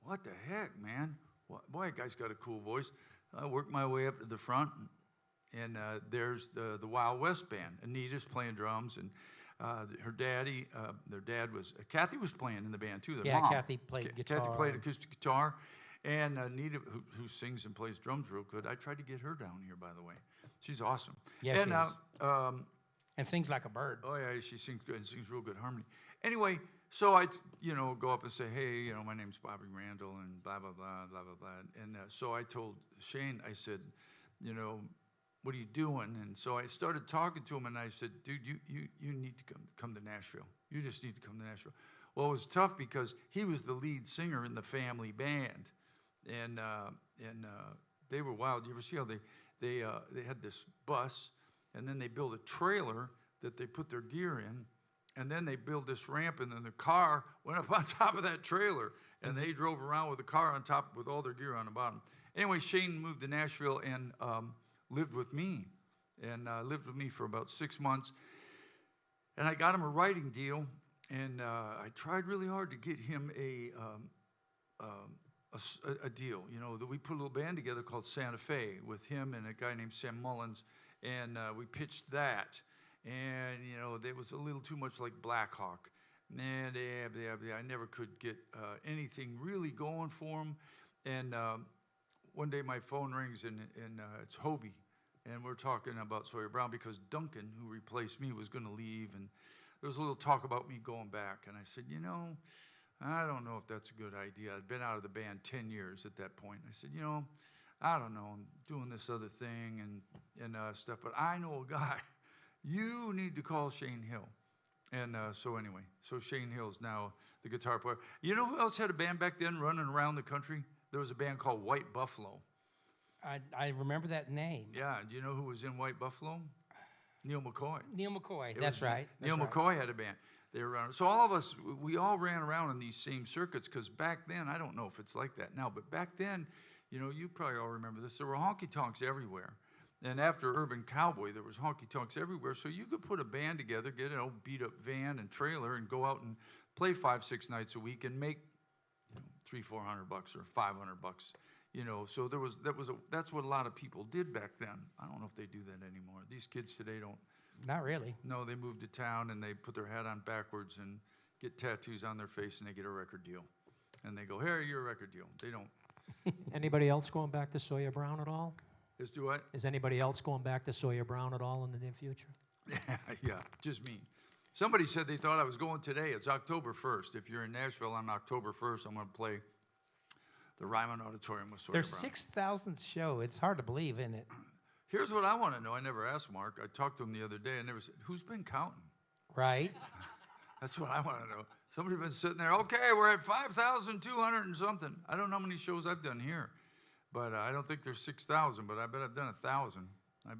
what the heck, man? Boy, that guy's got a cool voice. I work my way up to the front, and there's the Wild West band. Anita's playing drums, and her daddy, their dad was, Kathy was playing in the band too. Their mom. Kathy played guitar. Kathy played acoustic guitar, and Anita, who sings and plays drums real good. I tried to get her down here, by the way. She's awesome. Yeah, and, she is. And sings like a bird. Oh yeah, she sings good and sings real good harmony. Anyway, so I, go up and say, hey, my name's Bobby Randall, and blah blah blah blah blah blah. And so I told Shane, I said, what are you doing? And so I started talking to him, and I said, dude, you need to come to Nashville. You just need to come to Nashville. Well, it was tough because he was the lead singer in the family band, and they were wild. You ever see how they had this bus, and then they built a trailer that they put their gear in, and then they built this ramp, and then the car went up on top of that trailer, and they drove around with the car on top with all their gear on the bottom. Anyway, Shane moved to Nashville and lived with me, and lived with me for about 6 months. And I got him a writing deal, and I tried really hard to get him a deal. That we put a little band together called Santa Fe with him and a guy named Sam Mullins, and we pitched that. And, there was a little too much like Black Hawk. And I never could get anything really going for him. And one day my phone rings, and it's Hobie. And we're talking about Sawyer Brown because Duncan, who replaced me, was going to leave. And there was a little talk about me going back. And I said, I don't know if that's a good idea. I'd been out of the band 10 years at that point. I said, I don't know. I'm doing this other thing and stuff. But I know a guy. You need to call Shane Hill. And so Shane Hill's now the guitar player. You know who else had a band back then running around the country? There was a band called White Buffalo. I remember that name. Yeah. Do you know who was in White Buffalo? Neil McCoy. Neil McCoy. That's right. Neil McCoy had a band. They were around. So all of us, we all ran around in these same circuits because back then, I don't know if it's like that now, but back then, you probably all remember this, there were honky-tonks everywhere. And after Urban Cowboy, there was honky-tonks everywhere. So you could put a band together, get an old beat-up van and trailer, and go out and play 5-6 nights a week and make $300-400 or $500. So that's what a lot of people did back then. I don't know if they do that anymore. These kids today don't. Not really. No, they move to town and they put their hat on backwards and get tattoos on their face, and they get a record deal. And they go, here, you're a record deal. They don't. Anybody else going back to Sawyer Brown at all? Do what? Is anybody else going back to Sawyer Brown at all in the near future? Yeah, just me. Somebody said they thought I was going today. It's October 1st. If you're in Nashville on October 1st, I'm going to play the Ryman Auditorium with Sawyer Brown. Their 6,000th show. It's hard to believe, isn't it? Here's what I want to know. I never asked Mark. I talked to him the other day. I never said, who's been counting? Right. That's what I want to know. Somebody's been sitting there, okay, we're at 5,200 and something. I don't know how many shows I've done here. But I don't think there's 6,000, but I bet I've done 1,000. I'm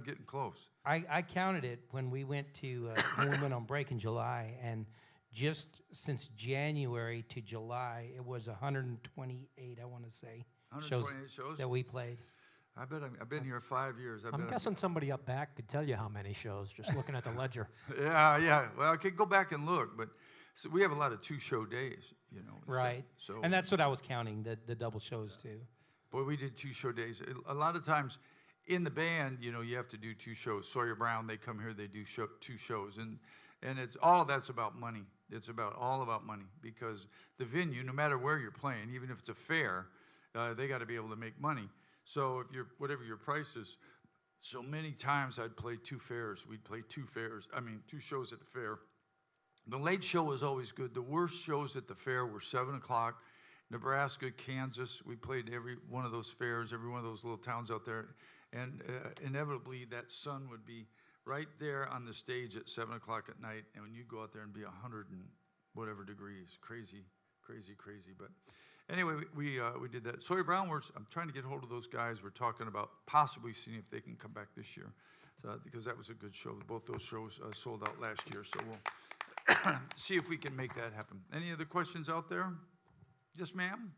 getting close. I counted it when we went on break in July, and just since January to July, it was 128, I want to say, 128 shows? that we played. I've been here 5 years. I'm guessing somebody up back could tell you how many shows, just looking at the ledger. Yeah. Well, I could go back and look, but so we have a lot of 2-show days, and stuff. Right. So, And that's what I was counting, the double shows too. boy, we did 2-show days. A lot of times in the band, you have to do 2 shows. Sawyer Brown, they come here, they do 2 shows, and it's all of that's about money. It's all about money because the venue, no matter where you're playing, even if it's a fair, they got to be able to make money. So if whatever your price is, so many times I'd play 2 fairs. We'd play 2 shows at the fair. The late show was always good. The worst shows at the fair were 7 o'clock. Nebraska, Kansas, we played every one of those fairs, every one of those little towns out there. And inevitably that sun would be right there on the stage at 7 o'clock at night. And when you go out there and be 100 and whatever degrees, crazy. But anyway, we did that. Sawyer Brown, I'm trying to get hold of those guys. We're talking about possibly seeing if they can come back this year. Because that was a good show. Both those shows sold out last year. So we'll see if we can make that happen. Any other questions out there? Yes, ma'am?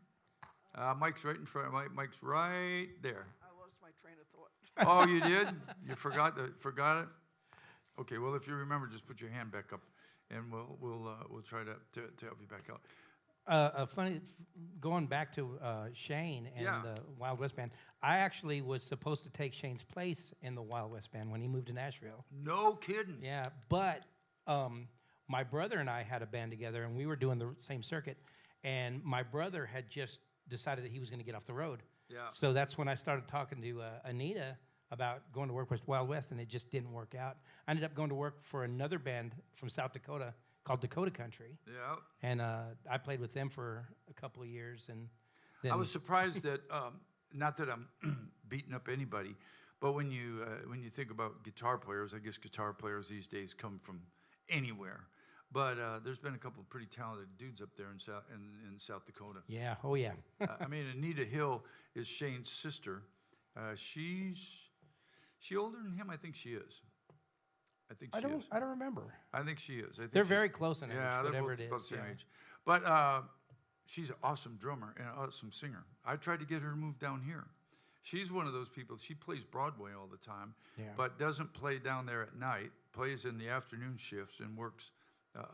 Mike's right in front. Mike's right there. I lost my train of thought. Oh, you did? You forgot it? Okay. Well, if you remember, just put your hand back up, and we'll try to help you back out. Going back to Shane and Yeah. the Wild West Band, I actually was supposed to take Shane's place in the Wild West Band when he moved to Nashville. No kidding. Yeah, but my brother and I had a band together, and we were doing the same circuit, and my brother had just decided that he was going to get off the road. Yeah. So that's when I started talking to Anita about going to work with Wild West, and it just didn't work out. I ended up going to work for another band from South Dakota called Dakota Country, Yeah. and I played with them for a couple of years. And then I was surprised that, not that I'm beating up anybody, but when you think about guitar players, I guess guitar players these days come from anywhere. But there's been a couple of pretty talented dudes up there in South Dakota. yeah, oh yeah, I mean, Anita Hill is Shane's sister. She older than him? I think she is. I think she is. I don't remember. I think she is. I think They're she- very close in age, Yeah, they're whatever both it is. about the same yeah. age. But she's an awesome drummer and an awesome singer. I tried to get her to move down here. She's one of those people. She plays Broadway all the time, Yeah. but doesn't play down there at night. Plays in the afternoon shifts and works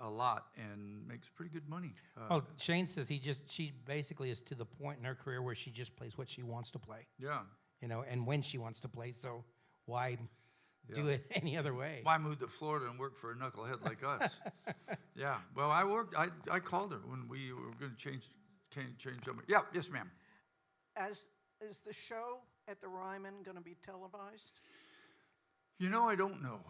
a lot and makes pretty good money. Oh, Shane says she basically is to the point in her career where she just plays what she wants to play, Yeah. and when she wants to play. So why do Yeah. it any other way? Why move to Florida and work for a knucklehead like us? Yeah. Well, I called her when we were going to change up. Yeah. Yes, ma'am. Is the show at the Ryman going to be televised? I don't know.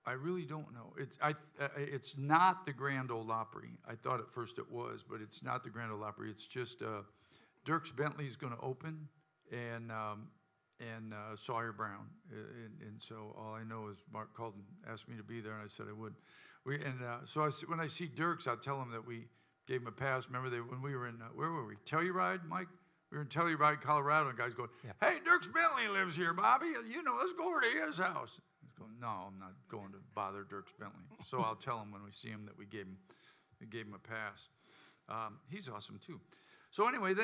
I really don't know. It's not the Grand Ole Opry. I thought at first it was, but it's not the Grand Ole Opry. It's just Dierks Bentley's going to open, and Sawyer Brown. And so all I know is Mark called and asked me to be there, and I said I would. When I see Dierks, I'll tell him that we gave him a pass. Remember when we were in, where were we? Telluride, Mike? We were in Telluride, Colorado, and guys going, "Hey, Dierks Bentley lives here, Bobby. Let's go over to his house." He's going, "No, I'm not going to bother Dierks Bentley." So I'll tell him when we see him that we gave him a pass. He's awesome too. So anyway,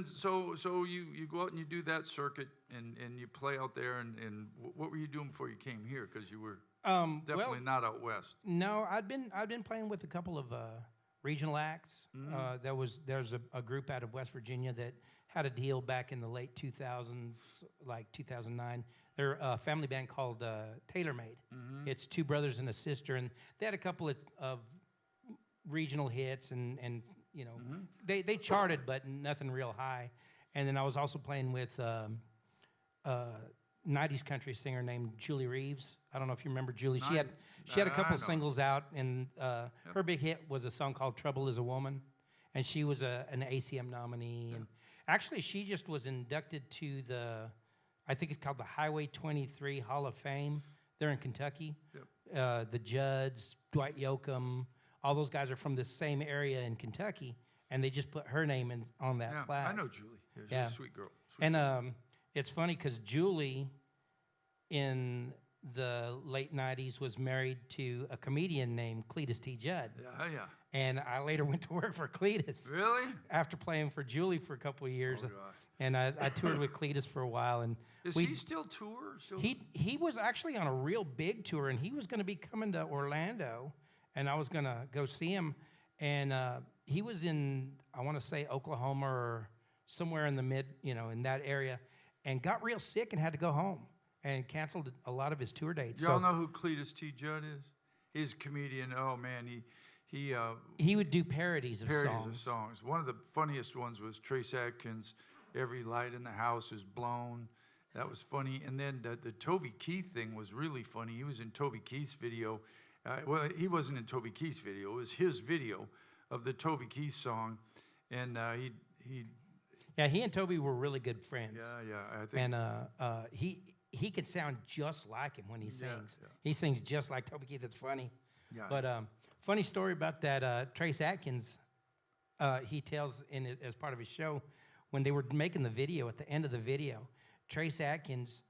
so you go out and you do that circuit and you play out there and what were you doing before you came here? Because you were definitely not out west. No, I'd been playing with a couple of regional acts. There's a group out of West Virginia that had a deal back in the late 2000s, like 2009. They're a family band called Tailor Made. It's 2 brothers and a sister, and they had a couple of regional hits, and they charted, but nothing real high. And then I was also playing with 90s country singer named Julie Reeves. I don't know if you remember Julie. She had a I couple know. singles out, and her big hit was a song called "Trouble Is a Woman," and she was an ACM nominee. And actually, she just was inducted to I think it's called the Highway 23 Hall of Fame. They're in Kentucky. The Judds, Dwight Yoakam, all those guys are from the same area in Kentucky, and they just put her name on that Yeah, plaque. I know Julie. Yeah, she's Yeah. a sweet girl. And it's funny because Julie, in the late 90s was married to a comedian named Cletus T. Judd. Yeah, yeah. And I later went to work for Cletus Really? after playing for Julie for a couple of years. Oh, gosh. And I toured with Cletus for a while. And Is he still tour? Still? he was actually on a real big tour, and he was going to be coming to Orlando, and I was going to go see him. And he was in, I want to say, Oklahoma or somewhere in the in that area, and got real sick and had to go home and canceled a lot of his tour dates. Y'all know who Cletus T. Judd is? He's a comedian. Oh, man, he would do parodies of songs. One of the funniest ones was Trace Atkins, Every Light in the House is Blown. That was funny. And then the Toby Keith thing was really funny. He was in Toby Keith's video. Well, he wasn't in Toby Keith's video. It was his video of the Toby Keith song. And he and Toby were really good friends. I think. And he could sound just like him when he sings. Yeah. He sings just like Toby Keith. It's funny. Yeah. But funny story about that Trace Atkins. He tells as part of his show, when they were making the video, at the end of the video, Trace Atkins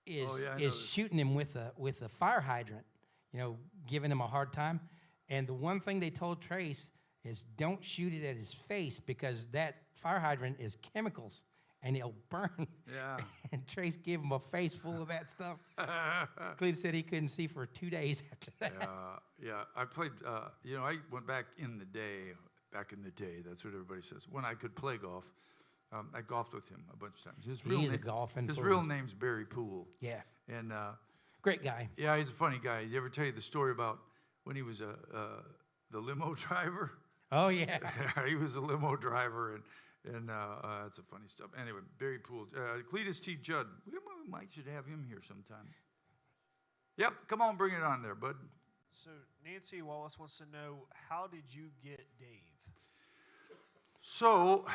is shooting him with a fire hydrant, giving him a hard time. And the one thing they told Trace is don't shoot it at his face because that fire hydrant is chemicals and it'll burn. Yeah. And Trace gave him a face full of that stuff. Cletus said he couldn't see for 2 days after that. Yeah. I played, I went back in the day, that's what everybody says, when I could play golf. I golfed with him a bunch of times. He's a golfing His fool. real name's Barry Poole. Yeah. And great guy. yeah, he's a funny guy. Did he ever tell you the story about when he was the limo driver? Oh, yeah. He was a limo driver, and that's a funny stuff. Anyway, Barry Poole. Cletus T. Judd. We should have him here sometime. Yep, come on, bring it on there, bud. So Nancy Wallace wants to know, how did you get Dave? So,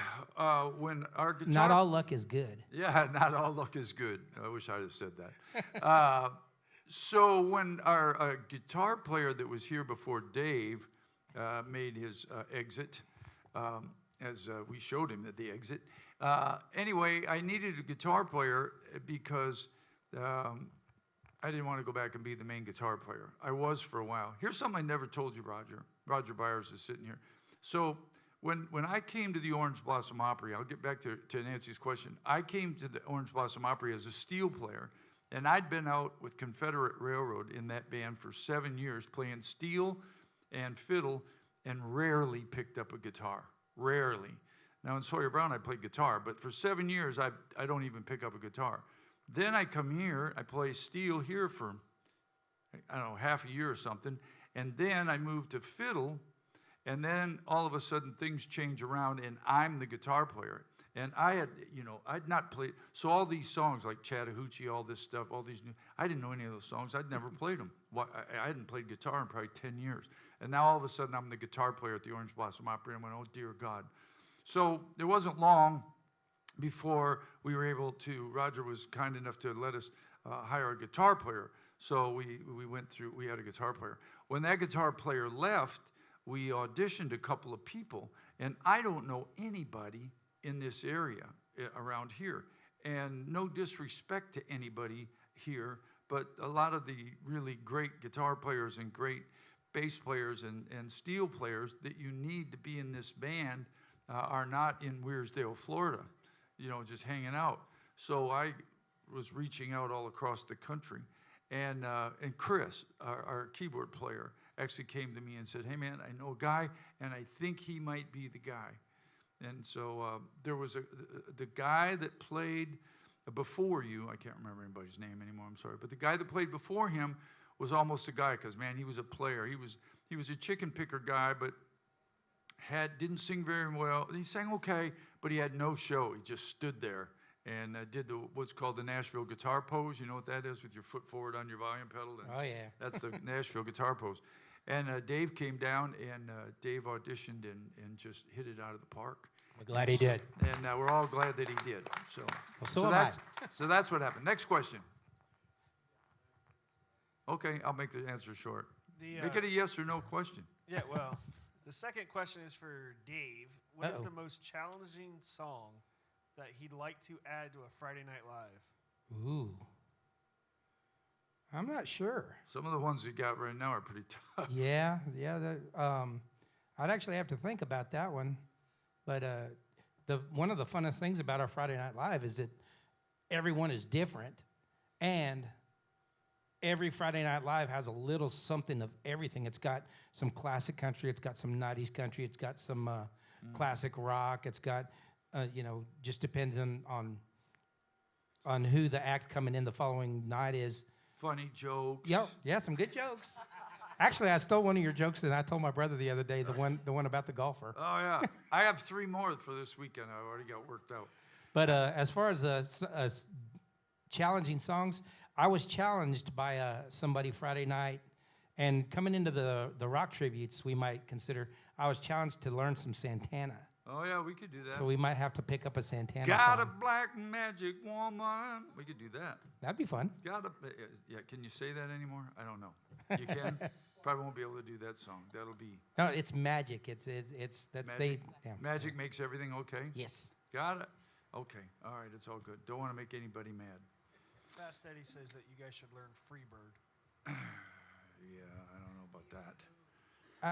when our guitar... Not all luck is good. Yeah, not all luck is good. I wish I'd have said that. So when our guitar player that was here before Dave made his exit, as we showed him at the exit, anyway, I needed a guitar player because I didn't want to go back and be the main guitar player. I was for a while. Here's something I never told you, Roger. Roger Byers is sitting here. So when I came to the Orange Blossom Opry, I'll get back to Nancy's question. I came to the Orange Blossom Opry as a steel player, and I'd been out with Confederate Railroad in that band for 7 years playing steel and fiddle and rarely picked up a guitar. Rarely. Now in Sawyer Brown I played guitar, but for 7 years I don't even pick up a guitar. Then I come here, I play steel here for, I don't know, half a year or something, and then I moved to fiddle. And then all of a sudden things change around and I'm the guitar player. And I'd not played, so all these songs like Chattahoochee, all this stuff, all these new, I didn't know any of those songs. I'd never played them. I hadn't played guitar in probably 10 years. And now all of a sudden I'm the guitar player at the Orange Blossom Opry and I went, oh dear God. So it wasn't long before we were able to, Roger was kind enough to let us hire a guitar player. So we had a guitar player. When that guitar player left, we auditioned a couple of people, and I don't know anybody in this area around here. And no disrespect to anybody here, but a lot of the really great guitar players and great bass players and steel players that you need to be in this band are not in Weirsdale, Florida, just hanging out. So I was reaching out all across the country. And Chris, our keyboard player, actually came to me and said, hey man, I know a guy and I think he might be the guy. And so there was the guy that played before you, I can't remember anybody's name anymore, I'm sorry, but the guy that played before him was almost a guy because man, he was a player. He was a chicken picker guy, but didn't sing very well. He sang okay, but he had no show. He just stood there and did what's called the Nashville guitar pose. You know what that is, with your foot forward on your volume pedal? And Oh, yeah. that's the Nashville guitar pose. And Dave came down, and Dave auditioned and just hit it out of the park. I'm glad he did. And we're all glad that he did. So, so am I. So that's what happened. Next question. Okay, I'll make the answer short. Make it a yes or no question. Yeah, well, the second question is for Dave. What is Uh-oh. the most challenging song that he'd like to add to a Friday Night Live? Ooh. I'm not sure. Some of the ones you got right now are pretty tough. Yeah. I'd actually have to think about that one. But one of the funnest things about our Friday Night Live is that everyone is different, and every Friday Night Live has a little something of everything. It's got some classic country, it's got some 90s country, it's got some classic rock, it's got, just depends on who the act coming in the following night is. Funny jokes. Yeah, some good jokes. Actually, I stole one of your jokes, and I told my brother the other day, the one about the golfer. Oh, yeah. I have 3 more for this weekend. I already got worked out. But as far as challenging songs, I was challenged by somebody Friday night, and coming into the rock tributes, we might consider, I was challenged to learn some Santana. Oh, yeah, we could do that. So we might have to pick up a Santana Got a song. black magic woman. We could do that. That'd be fun. Yeah, can you say that anymore? I don't know. You can? Probably won't be able to do that song. That'll be No, it's magic. It's that's magic. yeah. Magic makes everything okay? Yes. Got it? Okay. All right, it's all good. Don't want to make anybody mad. Fast Eddie says that you guys should learn Freebird. Yeah, I don't know about that.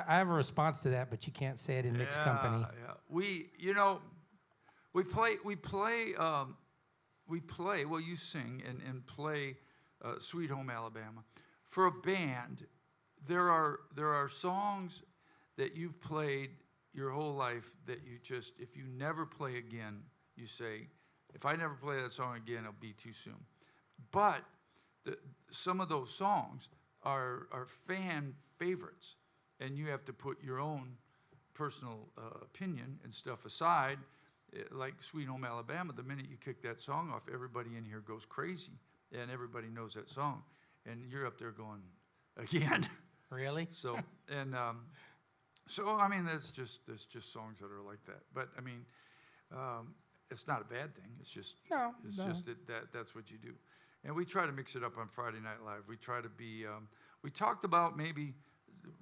I have a response to that, but you can't say it in mixed company. Yeah. We play, well, you sing and play Sweet Home Alabama. For a band, there are songs that you've played your whole life that you just, if you never play again, you say, if I never play that song again, it'll be too soon. But some of those songs are fan favorites, and you have to put your own personal opinion and stuff aside. Like Sweet Home Alabama, the minute you kick that song off, everybody in here goes crazy, and everybody knows that song, and you're up there going, again. Really? So I mean, there's just songs that are like that. But I mean, it's not a bad thing. It's just just that's what you do. And we try to mix it up on Friday Night Live. We try to be. We talked about maybe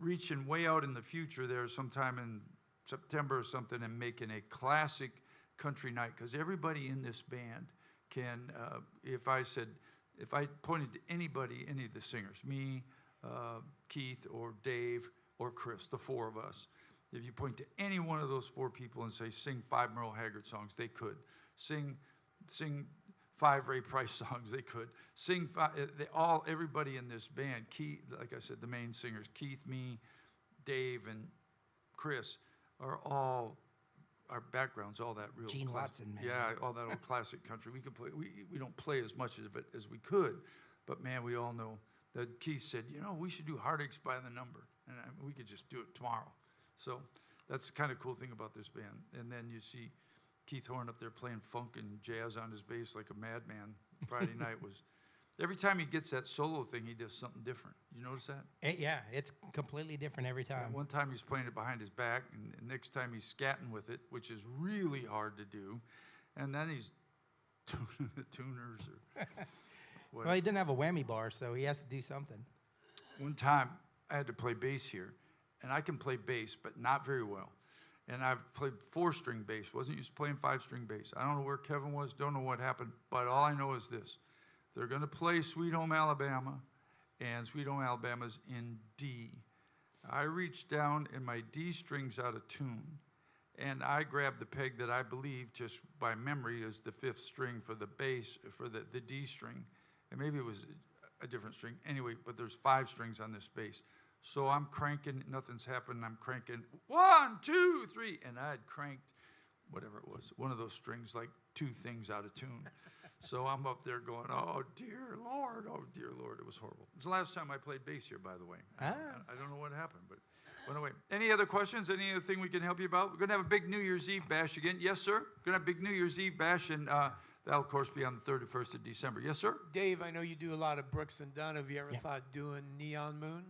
reaching way out in the future there sometime in September or something and making a classic country night, because everybody in this band can. If I pointed to anybody, any of the singers, me, Keith, or Dave, or Chris, the 4 of us, if you point to any one of those 4 people and say, sing 5 Merle Haggard songs, they could. Sing 5 Ray Price songs, they could. Sing 5, everybody in this band, Keith, like I said, the main singers, Keith, me, Dave, and Chris, are all, our background's all that real Gene Watson, man. Yeah, all that old classic country. We can play. We don't play as much of it as we could, but man, we all know that Keith said, we should do Heartaches by the Number, and we could just do it tomorrow. So that's the kind of cool thing about this band. And then you see Keith Horn up there playing funk and jazz on his bass like a madman. Friday night was, every time he gets that solo thing, he does something different. You notice that? Yeah, it's completely different every time. One time he's playing it behind his back, and the next time he's scatting with it, which is really hard to do. And then he's tuning the tuners or Well, he didn't have a whammy bar, so he has to do something. One time I had to play bass here, and I can play bass, but not very well. And I've played 4-string bass, wasn't used to playing 5-string bass. I don't know where Kevin was, don't know what happened, but all I know is this. They're going to play Sweet Home Alabama, and Sweet Home Alabama's in D. I reached down, and my D string's out of tune, and I grabbed the peg that I believe, just by memory, is the 5th string for the bass, for the D string. And maybe it was a different string. Anyway, but there's 5 strings on this bass. So I'm cranking, nothing's happened. I'm cranking 1, 2, 3, and I had cranked whatever it was, one of those strings, like 2 things out of tune. So I'm up there going, oh dear Lord, it was horrible. It's the last time I played bass here, by the way. I don't know what happened, but went away. Any other questions? Any other thing we can help you about? We're going to have a big New Year's Eve bash again. Yes, sir? We're going to have a big New Year's Eve bash, and that'll, of course, be on the 31st of December. Yes, sir? Dave, I know you do a lot of Brooks and Dunn. Have you ever thought doing Neon Moon?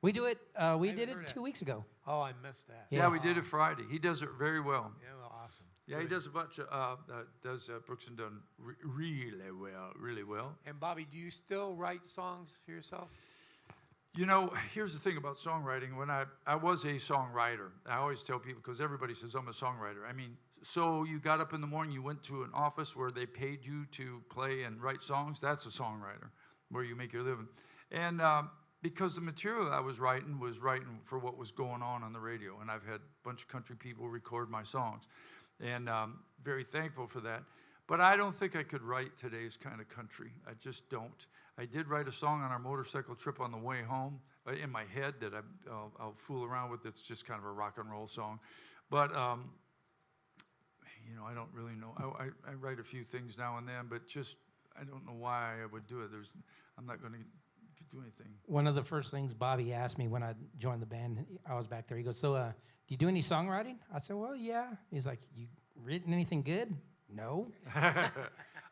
We do it. We did it 2 weeks ago. Oh, I missed that. Yeah, we did it Friday. He does it very well. Yeah, well, awesome. Yeah, he Good. does a bunch of Brooks and Dunn really well. And Bobby, do you still write songs for yourself? Here's the thing about songwriting. When I was a songwriter, I always tell people, because everybody says I'm a songwriter. I mean, so you got up in the morning, you went to an office where they paid you to play and write songs. That's a songwriter, where you make your living. And because the material I was writing for what was going on the radio. And I've had a bunch of country people record my songs. And very thankful for that. But I don't think I could write today's kind of country. I just don't. I did write a song on our motorcycle trip on the way home in my head that I'll fool around with. It's just kind of a rock and roll song. But, you know, I don't really know. I write a few things now and then, but just I don't know why I would do it. I'm not going to do anything. One of the first things Bobby asked me when I joined the band, I was back there. He goes, "So, do you do any songwriting?" I said, "Well, yeah." He's like, "You written anything good?" No.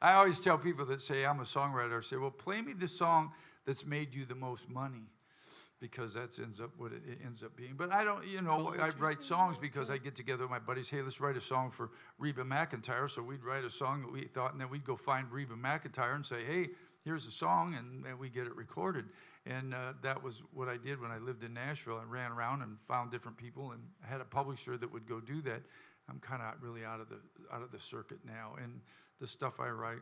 I always tell people that say I'm a songwriter, I say, well, play me the song that's made you the most money, because that ends up what it ends up being. But I don't, you know, I write songs because I get together with my buddies. Hey, let's write a song for Reba McEntire. So we'd write a song that we thought, and then we'd go find Reba McEntire and say, hey, here's a song, and we get it recorded. And that was what I did when I lived in Nashville. I ran around and found different people, and I had a publisher that would go do that. I'm kind of really out of the circuit now, and the stuff I write,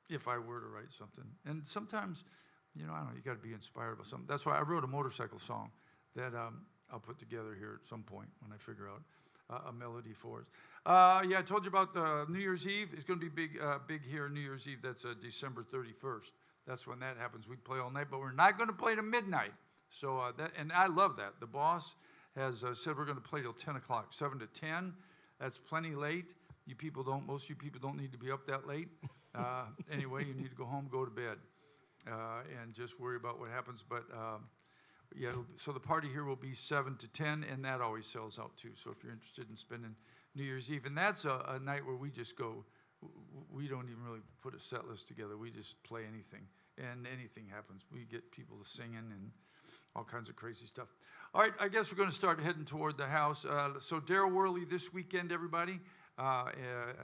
if I were to write something, and sometimes, you know, I don't know, you got to be inspired by something. That's why I wrote a motorcycle song that I'll put together here at some point when I figure out a melody for it. Yeah, I told you about New Year's Eve. It's going to be big here New Year's Eve. That's December 31st. That's when that happens. We play all night, but we're not going to play to midnight. So and I love that. The boss has said we're going to play till 10 o'clock, 7 to 10. That's plenty late. Most of you people don't need to be up that late. Anyway, you need to go home, go to bed, and just worry about what happens. But yeah, so the party here will be 7 to 10, and that always sells out too. So if you're interested in spending New Year's Eve, and that's a night where we just go, we don't even really put a set list together. We just play anything, and anything happens. We get people singing and all kinds of crazy stuff. All right, I guess we're going to start heading toward the house. So Daryl Worley this weekend, everybody.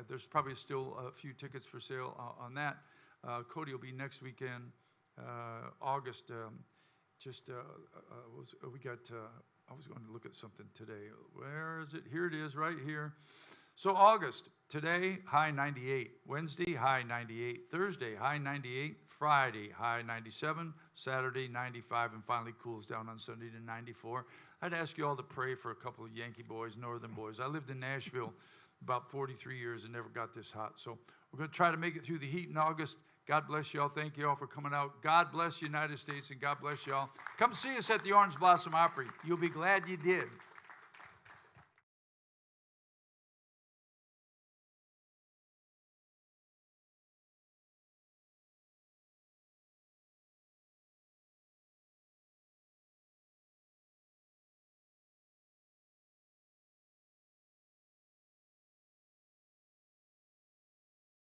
There's probably still a few tickets for sale on that. Cody will be next weekend, August. We got. I was going to look at something today. Where is it? Here it is, right here. So August, today, high 98. Wednesday, high 98. Thursday, high 98. Friday, high 97. Saturday, 95. And finally cools down on Sunday to 94. I'd ask you all to pray for a couple of Yankee boys, Northern boys. I lived in Nashville about 43 years and never got this hot. So we're going to try to make it through the heat in August. God bless you all. Thank you all for coming out. God bless the United States, and God bless you all. Come see us at the Orange Blossom Opry. You'll be glad you did.